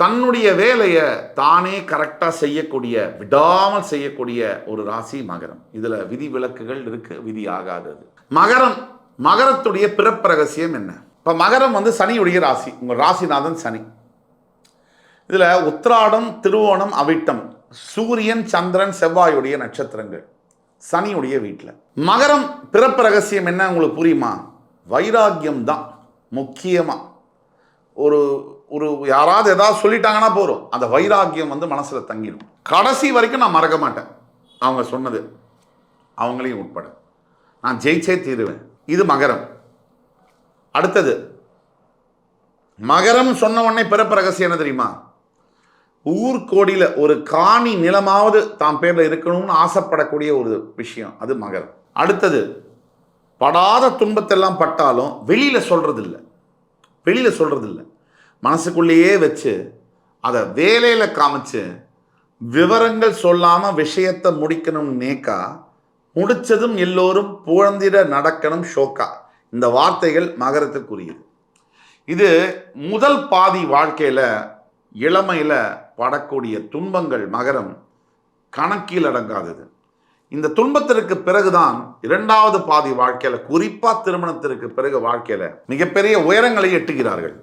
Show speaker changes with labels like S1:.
S1: தன்னுடைய வேலையை தானே கரெக்டாக செய்யக்கூடிய, விடாமல் செய்யக்கூடிய ஒரு ராசி மகரம். இதில் விதி விலக்குகள் இருக்கு, விதி ஆகாதது. மகரத்துடைய பிறப்பு ரகசியம் என்ன? இப்போ மகரம் சனியுடைய ராசி, உங்கள் ராசிநாதன் சனி. இதில் உத்திராடம், திருவோணம், அவிட்டம், சூரியன், சந்திரன், செவ்வாயுடைய நட்சத்திரங்கள் சனியுடைய வீட்டில். மகரம் பிறப்பு ரகசியம் என்ன உங்களுக்கு புரியுமா? வைராக்கியம் தான் முக்கியமாக. ஒரு யாராவது ஏதாவது சொல்லிட்டாங்கன்னா போகிறோம், அந்த வைராக்கியம் மனசில் தங்கிடும். கடைசி வரைக்கும் நான் மறக்க மாட்டேன் அவங்க சொன்னது, அவங்களையும் உட்பட நான் ஜெயிச்சே தீருவேன். இது மகரம். அடுத்தது மகரம் சொன்ன உடனே பிறப்பு ரகசியம் என்ன தெரியுமா? ஊர்கோடியில் ஒரு காணி நிலமாவது தாம் பேரில் இருக்கணும்னு ஆசைப்படக்கூடிய ஒரு விஷயம், அது மகரம். அடுத்தது படாத துன்பத்தெல்லாம் பட்டாலும் வெளியில் சொல்கிறது இல்லை, மனசுக்குள்ளேயே வச்சு அதை வேலையில் காமிச்சு விவரங்கள் சொல்லாமல் விஷயத்தை முடிக்கணும். நேக்கா முடிச்சதும் எல்லோரும் புகழ்ந்திட நடக்கணும். ஷோக்கா. இந்த வார்த்தைகள் மகரத்துக்குரியது. இது முதல் பாதி வாழ்க்கையில் இளமையில் படக்கூடிய துன்பங்கள் மகரம் கணக்கில் அடங்காதது. இந்த துன்பத்திற்கு பிறகுதான் இரண்டாவது பாதி வாழ்க்கையில், குறிப்பாக திருமணத்திற்கு பிறகு வாழ்க்கையில் மிகப்பெரிய உயரங்களை எட்டுகிறார்கள்.